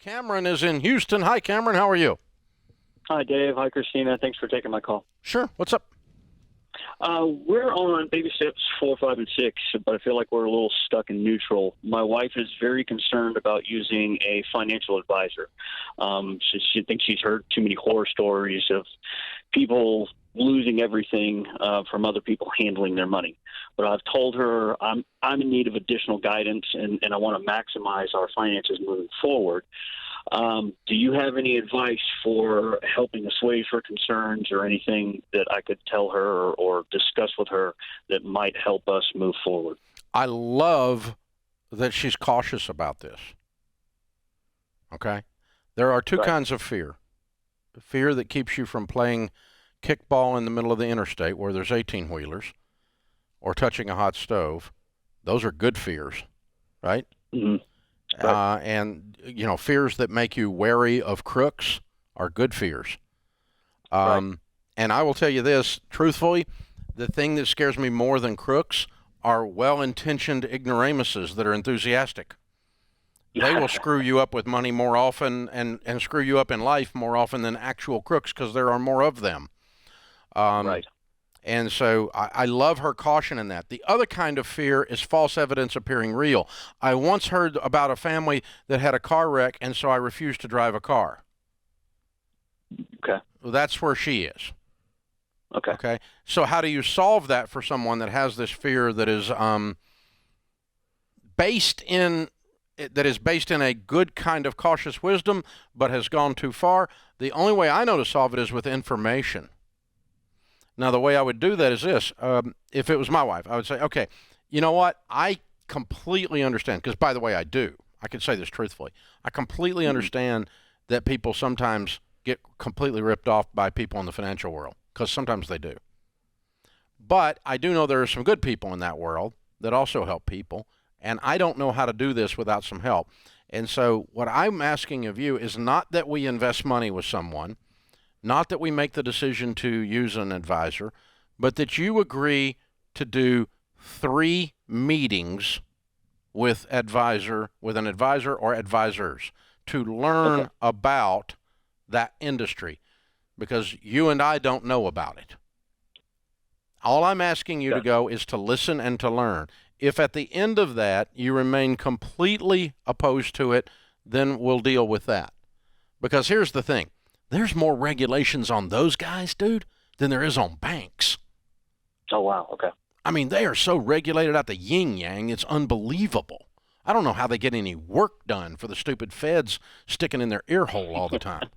Cameron is in Houston. Hi, Cameron. How are you? Hi, Dave. Hi, Christina. Thanks for taking my call. Sure. What's up? We're on baby steps 4, 5, and 6, but I feel like we're a little stuck in neutral. My wife is very concerned about using a financial advisor. She thinks she's heard too many horror stories of people losing everything from other people handling their money. But I've told her I'm in need of additional guidance, and I want to maximize our finances moving forward. Do you have any advice for helping assuage her concerns or anything that I could tell her or discuss with her that might help us move forward? I love that she's cautious about this. Okay? There are two kinds of fear. The fear that keeps you from playing kickball in the middle of the interstate where there's 18-wheelers or touching a hot stove. Those are good fears, right? Mm-hmm. And, fears that make you wary of crooks are good fears. And I will tell you this, truthfully, the thing that scares me more than crooks are well-intentioned ignoramuses that are enthusiastic. They will screw you up with money more often and screw you up in life more often than actual crooks because there are more of them. And so I love her caution in that. The other kind of fear is false evidence appearing real. I once heard about a family that had a car wreck, and so I refused to drive a car. Okay. Well, that's where she is. Okay. So how do you solve that for someone that has this fear that is based in a good kind of cautious wisdom, but has gone too far? The only way I know to solve it is with information. Now, the way I would do that is this. If it was my wife, I would say, okay, you know what? I completely understand, because, by the way, I do. I can say this truthfully. I completely understand that people sometimes get completely ripped off by people in the financial world, because sometimes they do. But I do know there are some good people in that world that also help people, and I don't know how to do this without some help. And so what I'm asking of you is not that we invest money with someone, not that we make the decision to use an advisor, but that you agree to do 3 meetings with an advisor or advisors to learn about that industry, because you and I don't know about it. All I'm asking you to go is to listen and to learn. If at the end of that you remain completely opposed to it, then we'll deal with that. Because here's the thing. There's more regulations on those guys, dude, than there is on banks. Oh, wow. Okay. I mean, they are so regulated out the yin-yang, it's unbelievable. I don't know how they get any work done for the stupid feds sticking in their ear hole all the time.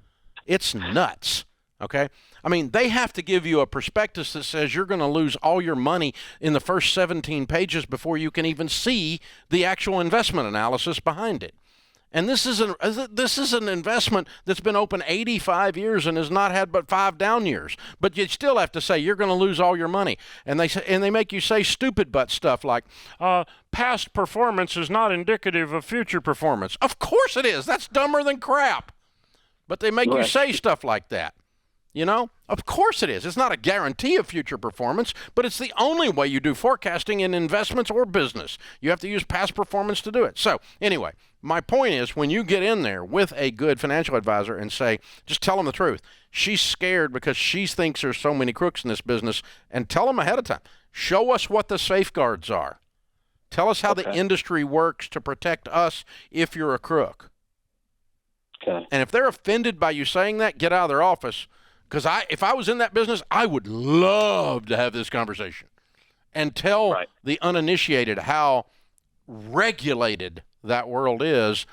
It's nuts, okay? I mean, they have to give you a prospectus that says you're going to lose all your money in the first 17 pages before you can even see the actual investment analysis behind it. And this is an investment that's been open 85 years and has not had but 5 down years. But you still have to say you're going to lose all your money. And they make you say stupid butt stuff like, past performance is not indicative of future performance. Of course it is. That's dumber than crap. But they make you say stuff like that. Of course it is. It's not a guarantee of future performance, but it's the only way you do forecasting in investments or business. You have to use past performance to do it. So anyway, my point is when you get in there with a good financial advisor and say, just tell them the truth. She's scared because she thinks there's so many crooks in this business, and tell them ahead of time. Show us what the safeguards are. Tell us how the industry works to protect us if you're a crook. Okay. And if they're offended by you saying that, get out of their office. Because if I was in that business, I would love to have this conversation and tell the uninitiated how regulated that world is.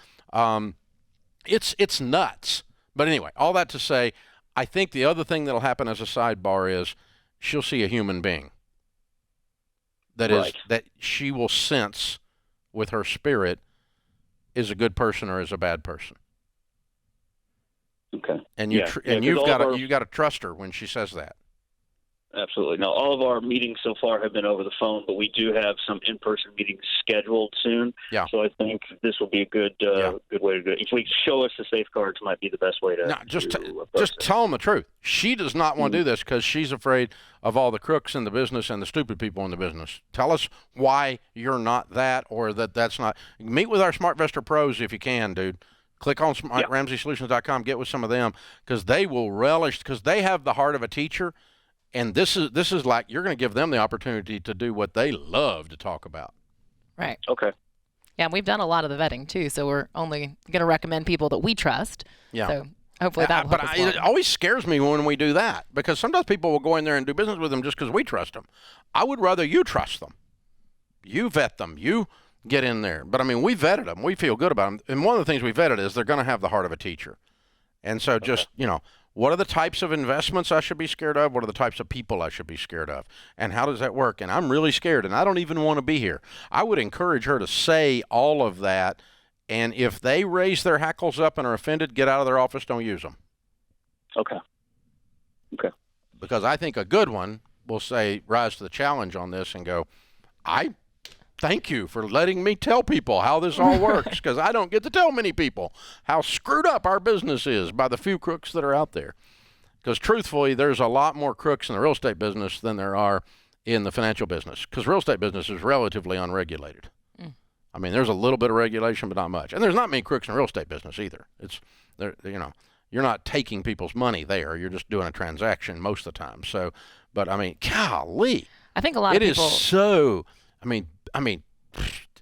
It's nuts. But anyway, all that to say, I think the other thing that'll happen as a sidebar is she'll see a human being. That she will sense with her spirit is a good person or is a bad person. Okay. And you've got to trust her when she says that. Absolutely. Now, all of our meetings so far have been over the phone, but we do have some in-person meetings scheduled soon. Yeah. So I think this will be a good way to do it. If we show us the safeguards, might be the best way to. No, just tell them the truth. She does not want to do this because she's afraid of all the crooks in the business and the stupid people in the business. Tell us why you're not that, or that's not. Meet with our SmartVestor pros if you can, dude. Click on Yeah. RamseySolutions.com. Get with some of them because they will relish because they have the heart of a teacher, and this is like you're going to give them the opportunity to do what they love to talk about. Right. Okay. Yeah, and we've done a lot of the vetting too, so we're only going to recommend people that we trust. Yeah. So hopefully that will But help us it along. always scares me when we do that because sometimes people will go in there and do business with them just because we trust them. I would rather you trust them. You vet them. You get in there. But, I mean, we vetted them. We feel good about them. And one of the things we vetted is they're going to have the heart of a teacher. And so just, what are the types of investments I should be scared of? What are the types of people I should be scared of? And how does that work? And I'm really scared, and I don't even want to be here. I would encourage her to say all of that. And if they raise their hackles up and are offended, get out of their office. Don't use them. Okay. Okay. Because I think a good one will say, rise to the challenge on this and go, I thank you for letting me tell people how this all works because I don't get to tell many people how screwed up our business is by the few crooks that are out there. Because truthfully, there's a lot more crooks in the real estate business than there are in the financial business because real estate business is relatively unregulated. I mean, there's a little bit of regulation, but not much. And there's not many crooks in the real estate business either. It's, you're not taking people's money there. You're just doing a transaction most of the time. So, but I mean, golly. I think a lot of people. It is so, I mean,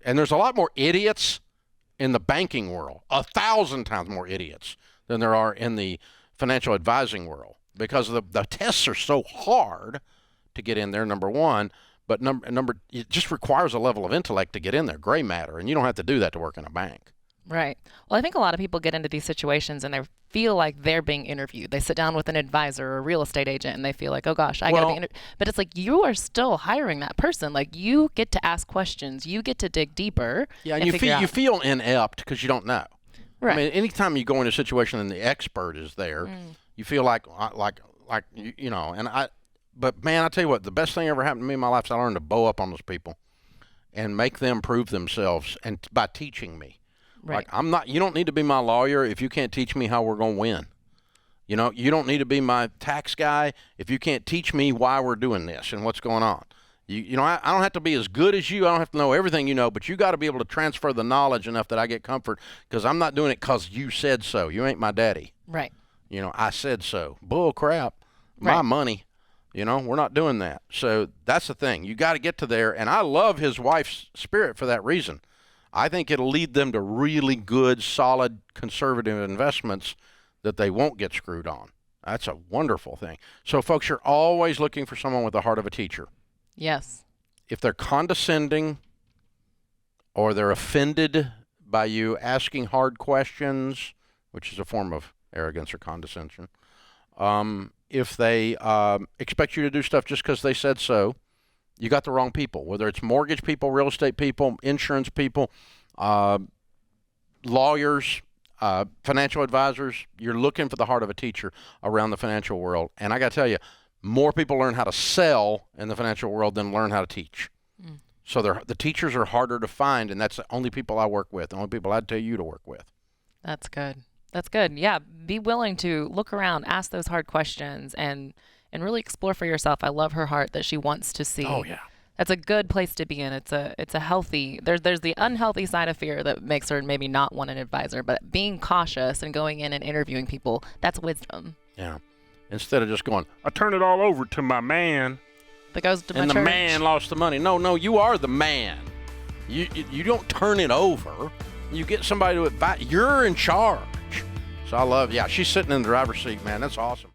and there's a lot more idiots in the banking world, 1,000 times more idiots than there are in the financial advising world because the tests are so hard to get in there, number one, but it just requires a level of intellect to get in there, gray matter, and you don't have to do that to work in a bank. Right. Well, I think a lot of people get into these situations and they feel like they're being interviewed. They sit down with an advisor or a real estate agent and they feel like, oh gosh, I got to be interviewed. But it's like you are still hiring that person. Like you get to ask questions. You get to dig deeper. Yeah, and you feel inept because you don't know. Right. I mean, anytime you go into a situation and the expert is there, you feel like But man, I tell you what, the best thing ever happened to me in my life is I learned to bow up on those people and make them prove themselves and by teaching me. Right. Like you don't need to be my lawyer if you can't teach me how we're going to win. You don't need to be my tax guy if you can't teach me why we're doing this and what's going on. I don't have to be as good as you. I don't have to know everything you know, but you got to be able to transfer the knowledge enough that I get comfort because I'm not doing it because you said so. You ain't my daddy. Right. I said so. Bull crap. My Right. money. We're not doing that. So that's the thing. You got to get to there. And I love his wife's spirit for that reason. I think it'll lead them to really good, solid, conservative investments that they won't get screwed on. That's a wonderful thing. So, folks, you're always looking for someone with the heart of a teacher. Yes. If they're condescending or they're offended by you asking hard questions, which is a form of arrogance or condescension, if they expect you to do stuff just because they said so, you got the wrong people, whether it's mortgage people, real estate people, insurance people, lawyers, financial advisors. You're looking for the heart of a teacher around the financial world. And I got to tell you, more people learn how to sell in the financial world than learn how to teach. So the teachers are harder to find, and that's the only people I work with, the only people I'd tell you to work with. That's good. That's good. Yeah. Be willing to look around, ask those hard questions, and really explore for yourself. I love her heart that she wants to see. Oh, yeah. That's a good place to be in. It's a healthy. There's the unhealthy side of fear that makes her maybe not want an advisor, but being cautious and going in and interviewing people, that's wisdom. Yeah. Instead of just going, I turn it all over to my man. That goes to my and the church. man lost the money. No, you are the man. You don't turn it over. You get somebody to advise. You're in charge. So I love, she's sitting in the driver's seat, man. That's awesome.